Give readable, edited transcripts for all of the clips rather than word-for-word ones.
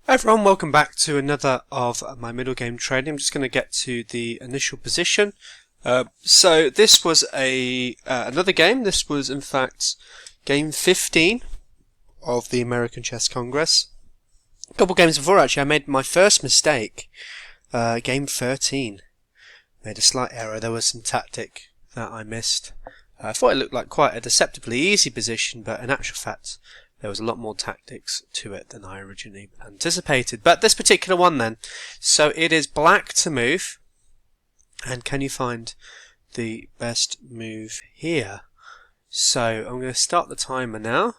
Hi everyone, welcome back to another of my middle game training. I'm just going to get to the initial position. So this was another game. This was in fact game 15 of the American Chess Congress. A couple games before actually I made my first mistake. Game 13. Made a slight error. There was some tactic that I missed. I thought it looked like quite a deceptively easy position, but in actual fact there was a lot more tactics to it than I originally anticipated. But this particular one then, so it is black to move, and can you find the best move here? So I'm going to start the timer now,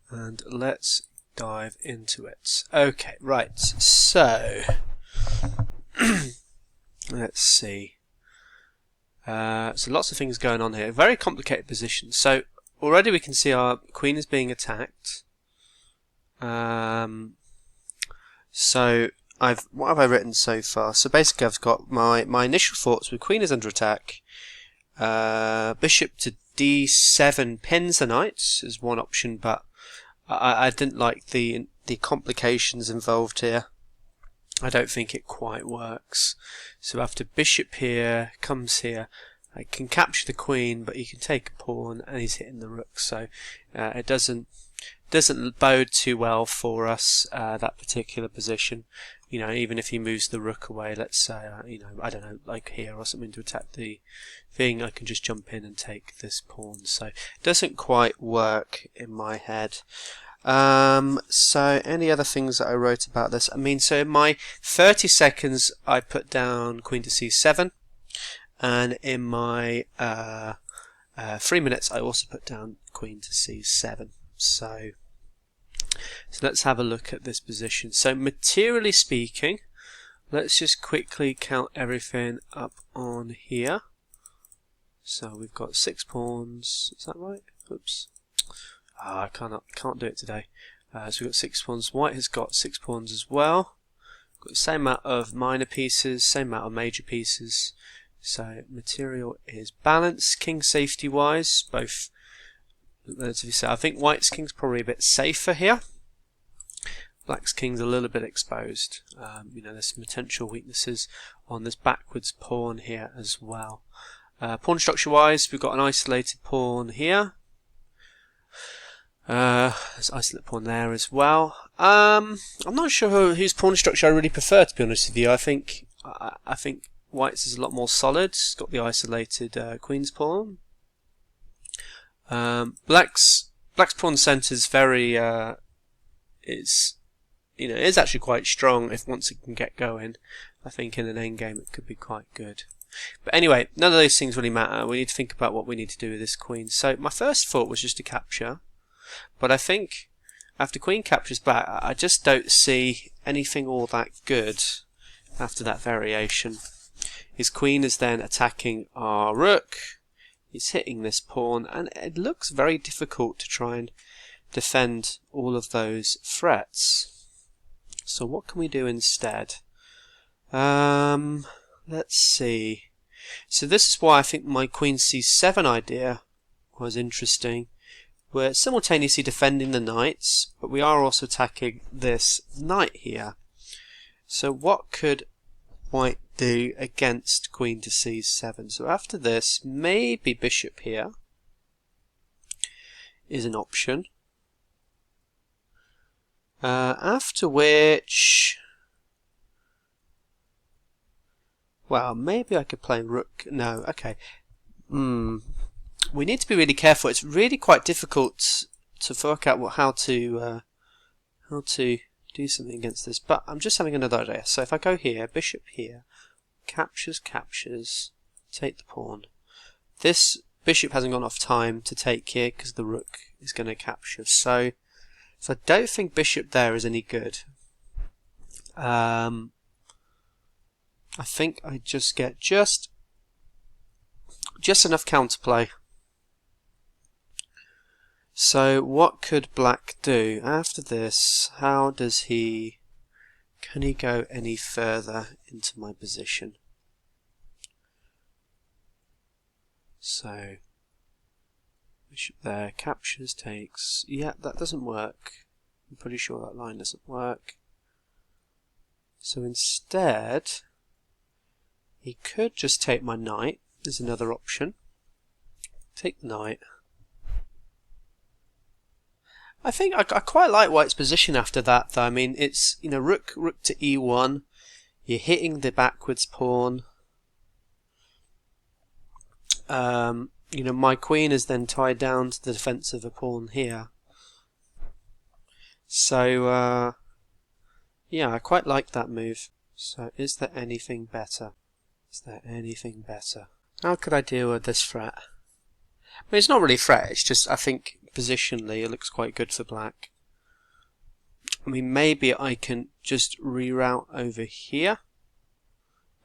and let's dive into it. Okay, right, so let's see. So lots of things going on here. Very complicated position. So already we can see our queen is being attacked. So what have I written so far? So basically I've got my initial thoughts with queen is under attack. Bishop to d7 pins the knight is one option, but I didn't like the complications involved here. I don't think it quite works. So after bishop here comes here, I can capture the queen, but he can take a pawn, and he's hitting the rook. So it doesn't bode too well for us, that particular position. You know, even if he moves the rook away, let's say, I don't know, like here or something to attack the thing, I can just jump in and take this pawn. So it doesn't quite work in my head. So any other things that I wrote about this? I mean, so in my 30 seconds, I put down queen to c7, and in my 3 minutes, I also put down queen to c7. So let's have a look at this position. So materially speaking, let's just quickly count everything up on here. So we've got 6 pawns. Is that right? Oops. I can't do it today. So we've got 6 pawns. White has got 6 pawns as well. Got the same amount of minor pieces, same amount of major pieces. So material is balanced. King safety wise, both relatively safe. I think White's king's probably a bit safer here. Black's king's a little bit exposed. There's some potential weaknesses on this backwards pawn here as well. Pawn structure wise, we've got an isolated pawn here. There's an isolated pawn there as well. I'm not sure whose pawn structure I really prefer, to be honest with you. I think White's is a lot more solid. It's got the isolated queen's pawn. Black's pawn centre is very is actually quite strong. If once it can get going, I think in an endgame it could be quite good. But anyway, none of those things really matter. We need to think about what we need to do with this queen. So my first thought was just to capture, but I think after queen captures back, I just don't see anything all that good after that variation. His queen is then attacking our rook. He's hitting this pawn, and it looks very difficult to try and defend all of those threats. So what can we do instead? Let's see. So this is why I think my queen c7 idea was interesting. We're simultaneously defending the knights, but we are also attacking this knight here. So what could White do against queen to c7? So after this, maybe bishop here is an option. After which, well, maybe I could play rook. No, okay. We need to be really careful. It's really quite difficult to work out how to do something against this. But I'm just having another idea. So if I go here, bishop here, captures, take the pawn. This bishop hasn't got enough time to take here because the rook is going to capture. So I don't think bishop there is any good. I think I just get just enough counterplay. So what could black do after this? How does he? Can he go any further into my position? So bishop there, captures, takes. Yeah, that doesn't work. I'm pretty sure that line doesn't work. So instead, he could just take my knight. There's another option. Take the knight. I think I quite like White's position after that, though. I mean, it's, you know, rook to e1. You're hitting the backwards pawn. You know, my queen is then tied down to the defense of a pawn here. So, yeah, I quite like that move. So, is there anything better? Is there anything better? How could I deal with this threat? I mean, it's not really a threat, it's just, I think, positionally, it looks quite good for black. I mean, maybe I can just reroute over here,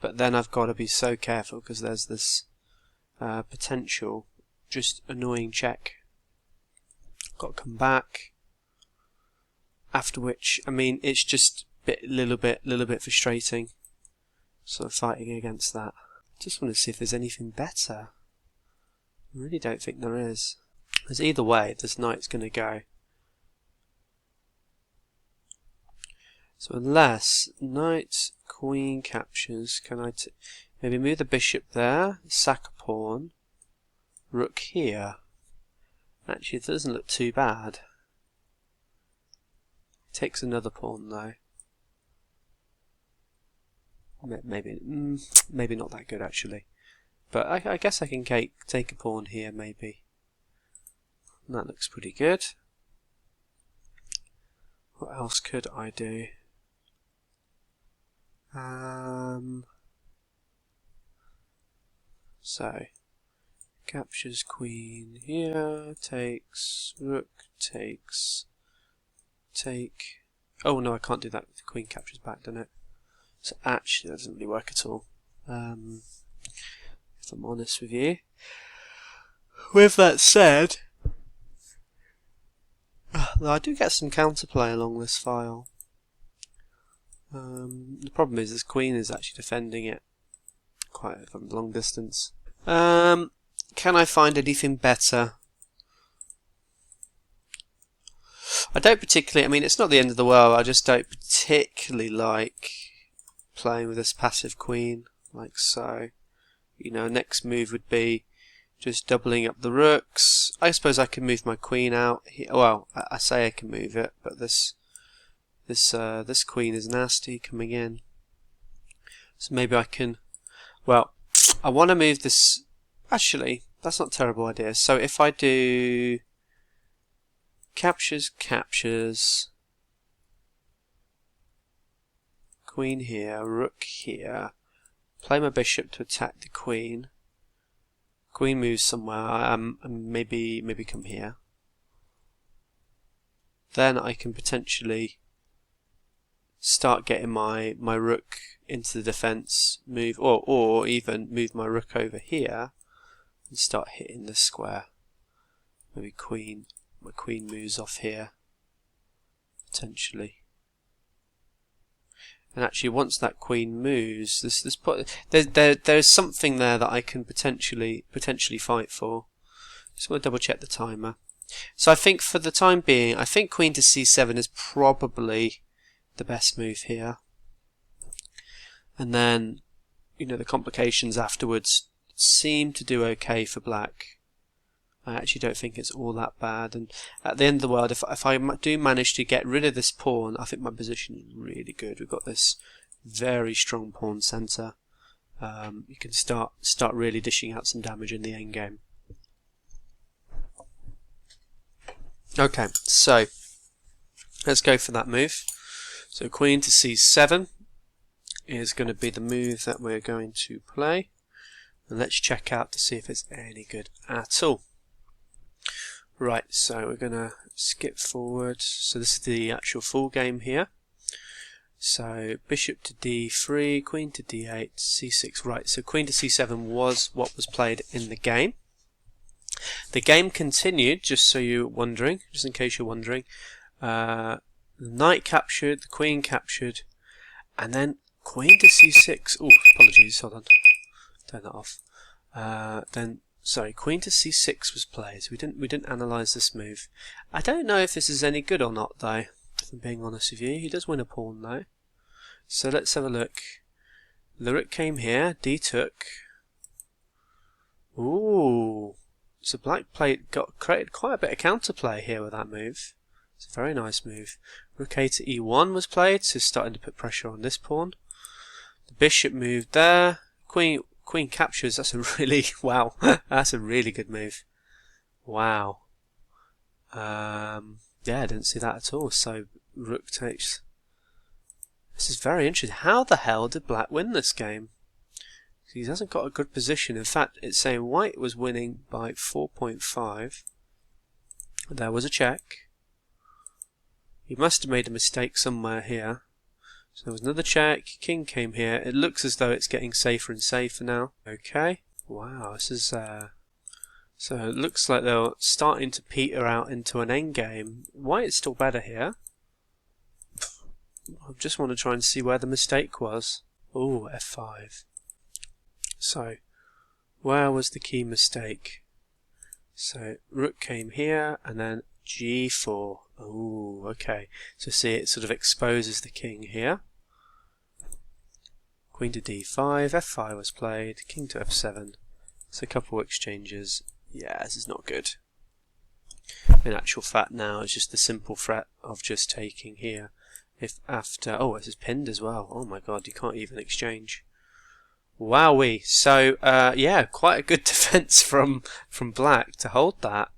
but then I've got to be so careful because there's this potential just annoying check. Got to come back. After which, I mean, it's just a little bit frustrating. Sort of fighting against that. Just want to see if there's anything better. I really don't think there is. Because either way, this knight's going to go. So unless knight, queen captures, can I maybe move the bishop there, sack a pawn, rook here. Actually, it doesn't look too bad. Takes another pawn though. Maybe not that good actually. But I guess I can take a pawn here maybe. That looks pretty good. What else could I do? So, captures queen here, takes, rook, takes, take. Oh no, I can't do that. The queen captures back, doesn't it? So actually, that doesn't really work at all. If I'm honest with you. With that said, I do get some counterplay along this file. The problem is this queen is actually defending it quite from a long distance. Can I find anything better? I don't particularly, I mean, it's not the end of the world, I just don't particularly like playing with this passive queen, like so. You know, next move would be just doubling up the rooks. I suppose I can move my queen out here. Well, I say I can move it, but this queen is nasty coming in. So maybe I can, well, I want to move this, actually, that's not a terrible idea. So if I do captures, queen here, rook here, play my bishop to attack the queen. Queen moves somewhere, maybe come here. Then I can potentially start getting my rook into the defense, move, or even move my rook over here and start hitting the square. Maybe my queen moves off here, potentially. And actually, once that queen moves, there's something there that I can potentially fight for. Just want to double check the timer. So I think for the time being, I think queen to c7 is probably the best move here. And then, you know, the complications afterwards seem to do okay for black. I actually don't think it's all that bad, and at the end of the world, if I do manage to get rid of this pawn, I think my position is really good. We've got this very strong pawn centre. You can start really dishing out some damage in the endgame. Okay, so let's go for that move. So queen to c7 is going to be the move that we're going to play, and let's check out to see if it's any good at all. Right, so we're going to skip forward. So this is the actual full game here. So bishop to d3, queen to d8, c6. Right, so queen to c7 was what was played in the game. The game continued, just so you're wondering, just in case you're wondering. The knight captured, the queen captured, and then queen to c6. Oh, apologies, hold on. Turn that off. Sorry, queen to c6 was played. We didn't analyse this move. I don't know if this is any good or not, though. If I'm being honest with you, he does win a pawn though. So let's have a look. The rook came here, d took. Ooh, so black created quite a bit of counterplay here with that move. It's a very nice move. Rook a to e1 was played, so starting to put pressure on this pawn. The bishop moved there. Queen captures. That's a really wow. That's a really good move. Wow. Yeah, I didn't see that at all. So rook takes. This is very interesting. How the hell did black win this game? He hasn't got a good position. In fact, it's saying white was winning by 4.5. There was a check. He must have made a mistake somewhere here. So there was another check. King came here. It looks as though it's getting safer and safer now. Okay. Wow, this is so it looks like they're starting to peter out into an endgame. White is still better here. I just want to try and see where the mistake was. Oh, f5. So, where was the key mistake? So, rook came here, and then g4. Oh, okay. So see, it sort of exposes the king here. Queen to d5, f5 was played, king to f7. So a couple of exchanges. Yeah, this is not good. In actual fact now, it's just the simple threat of just taking here. If after... Oh, this is pinned as well. Oh my god, you can't even exchange. Wowee. So, yeah, quite a good defense from black to hold that.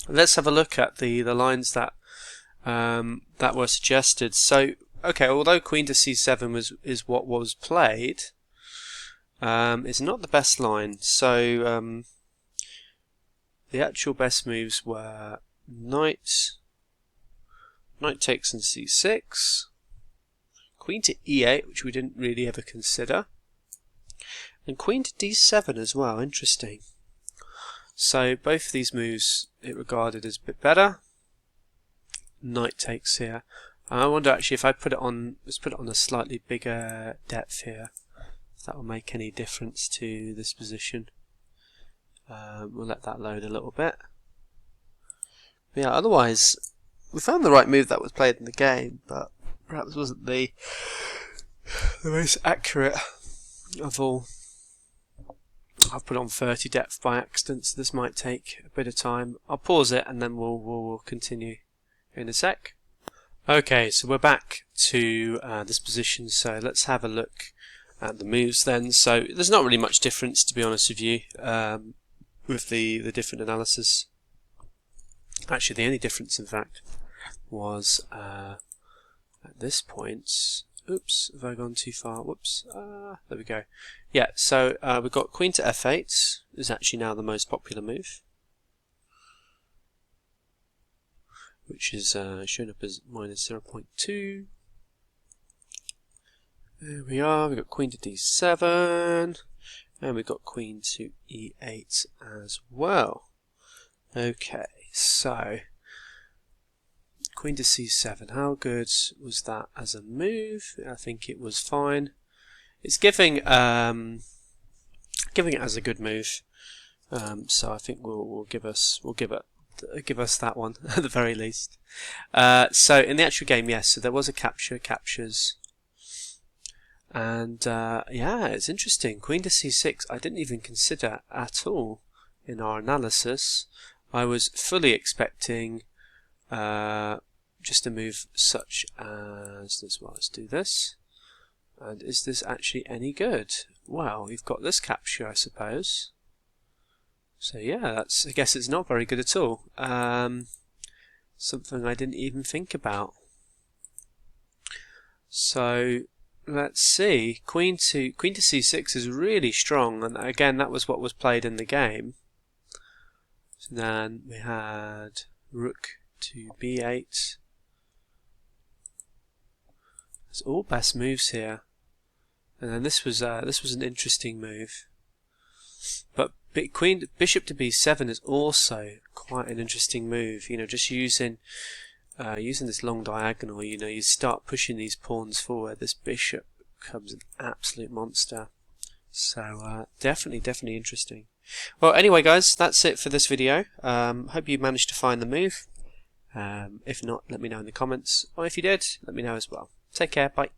Let's have a look at the lines that that were suggested. So, okay, although queen to c7 is what was played, it's not the best line. So, the actual best moves were knight takes on c6, queen to e8, which we didn't really ever consider, and queen to d7 as well. Interesting. So both of these moves it regarded as a bit better. Knight takes here. I wonder actually if I put it on, let's put it on a slightly bigger depth here, if that will make any difference to this position. We'll let that load a little bit. But yeah, otherwise we found the right move that was played in the game, but perhaps wasn't the most accurate of all. I've put on 30 depth by accident, so this might take a bit of time. I'll pause it and then we'll continue in a sec. Okay, so we're back to this position, so let's have a look at the moves then. So there's not really much difference, to be honest with you, with the different analysis. Actually, the only difference, in fact, was at this point. Oops, have I gone too far? Whoops. There we go. Yeah, so we've got queen to f8 is actually now the most popular move, which is shown up as minus 0.2. There we are. We've got queen to d7, and we've got queen to e8 as well. Okay, so queen to c7, how good was that as a move? I think it was fine. It's giving it as a good move, so I think we'll give us that one at the very least. So in the actual game, yes, so there was a captures, and yeah, it's interesting. Queen to c6, I didn't even consider at all in our analysis. I was fully expecting just a move such as this. Well, let's do this. And is this actually any good? Well, we've got this capture, I suppose. So yeah, I guess it's not very good at all. Something I didn't even think about. So let's see. Queen to c6 is really strong, and again, that was what was played in the game. So then we had rook to b8. It's all best moves here, and then this was an interesting move. But bishop to b7 is also quite an interesting move. You know, just using this long diagonal. You know, you start pushing these pawns forward. This bishop becomes an absolute monster. So definitely interesting. Well, anyway, guys, that's it for this video. Hope you managed to find the move. If not, let me know in the comments, or if you did, let me know as well. Take care, bye.